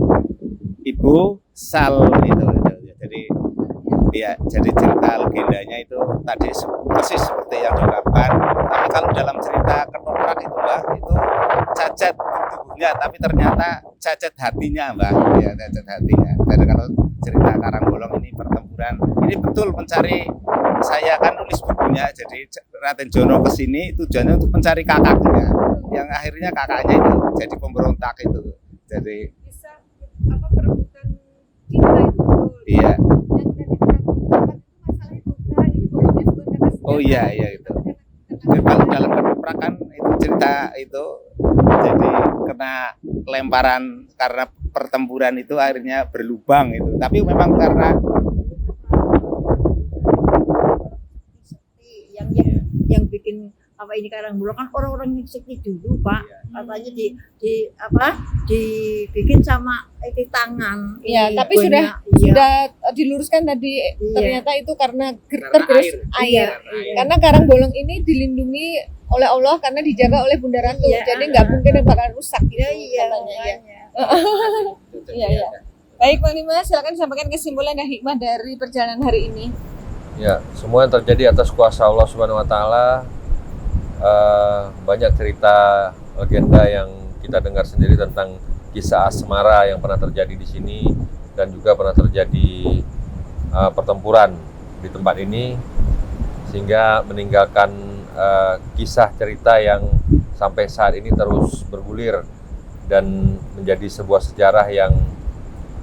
Speaker 1: Ibu Sal itu. Jadi cerita legendanya itu tadi persis seperti yang diungkapkan. Tapi kalau dalam cerita ketoprak itu Mbak, itu cacat tubuhnya, tapi ternyata cacat hatinya Mbak, ya cacat hatinya. Dan kalau cerita karang bolong ini pertempuran, ini betul mencari, saya kan nulis bukunya, jadi Raden Jono kesini tujuannya untuk mencari kakaknya, yang akhirnya kakaknya itu jadi pemberontak itu. Jadi
Speaker 7: Bisa apa perebutan cinta itu?
Speaker 1: Iya.
Speaker 7: Yang tadi perang masalah itu. Karang ini bolongnya bukan karena senjata.
Speaker 1: Oh iya itu. Jadi kalau dalam ketoprak kan itu cerita itu jadi kena lemparan karena pertempuran itu akhirnya berlubang itu. Tapi memang karena
Speaker 2: yang bikin apa ini karang bolong kan orang-orang yang sakit dulu Pak, katanya dibikin sama itu tangan.
Speaker 7: Iya,
Speaker 2: Ini
Speaker 7: tapi
Speaker 2: banyak,
Speaker 7: sudah diluruskan tadi. Ternyata itu karena tergerus air.
Speaker 2: Iya.
Speaker 7: Karena karang bolong ini dilindungi oleh Allah karena dijaga oleh Bunda Ratu.
Speaker 2: Iya.
Speaker 7: Jadi nggak mungkin bakal rusak gitu
Speaker 2: Iya.
Speaker 7: katanya. Iya. Baik Bang Dimas, silakan sampaikan kesimpulan dan hikmah dari perjalanan hari ini.
Speaker 3: Ya, semua yang terjadi atas kuasa Allah Subhanahu wa taala. Banyak cerita legenda yang kita dengar sendiri tentang kisah asmara yang pernah terjadi di sini dan juga pernah terjadi pertempuran di tempat ini, sehingga meninggalkan kisah cerita yang sampai saat ini terus bergulir dan menjadi sebuah sejarah yang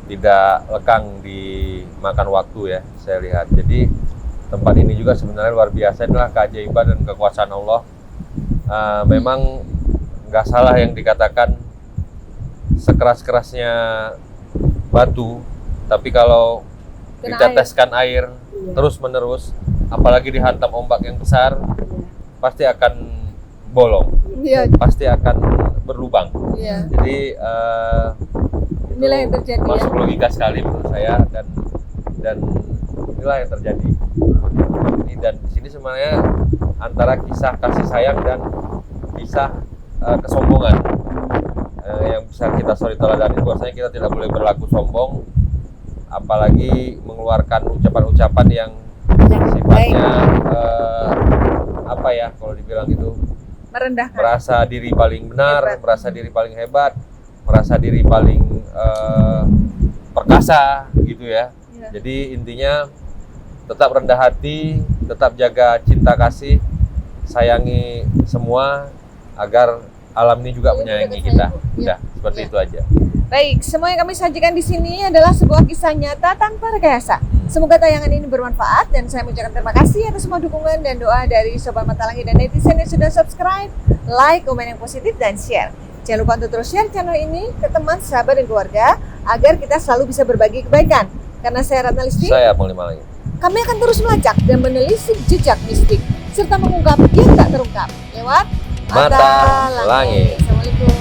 Speaker 3: tidak lekang dimakan waktu ya, saya lihat. Jadi tempat ini juga sebenarnya luar biasa, inilah keajaiban dan kekuasaan Allah. Memang nggak salah yang dikatakan sekeras-kerasnya batu, tapi kalau
Speaker 7: Kena
Speaker 3: diteteskan air terus-menerus, apalagi dihantam ombak yang besar, pasti akan bolong,
Speaker 7: Iya,
Speaker 3: pasti akan berlubang.
Speaker 7: iya.
Speaker 3: Jadi
Speaker 7: Inilah yang terjadi,
Speaker 3: masuk logika sekali menurut saya, dan inilah yang terjadi. Dan di sini sebenarnya antara kisah kasih sayang dan kisah kesombongan yang bisa kita teladani, bahwasanya kita tidak boleh berlaku sombong, apalagi mengeluarkan ucapan-ucapan yang sifatnya apa ya, kalau dibilang itu
Speaker 7: Merendahkan.
Speaker 3: merasa diri paling benar,
Speaker 7: Hebat.
Speaker 3: merasa diri paling hebat, merasa diri paling perkasa gitu ya.
Speaker 7: Iya.
Speaker 3: Jadi intinya tetap rendah hati, tetap jaga cinta kasih, sayangi semua agar alam ini juga menyayangi kita. Udah, seperti itu aja.
Speaker 7: Baik, semua yang kami sajikan di sini adalah sebuah kisah nyata tanpa rekayasa. Semoga tayangan ini bermanfaat dan saya mengucapkan terima kasih atas semua dukungan dan doa dari Sobat Mata Langit dan netizen yang sudah subscribe, like, komen yang positif, dan share. Jangan lupa untuk terus share channel ini ke teman, sahabat, dan keluarga agar kita selalu bisa berbagi kebaikan. Karena saya Ratna Listi,
Speaker 3: Saya Panglima Langit.
Speaker 7: kami akan terus melacak dan menelisik jejak mistik serta mengungkap yang tak terungkap lewat
Speaker 3: Mata Langit.
Speaker 7: Assalamualaikum.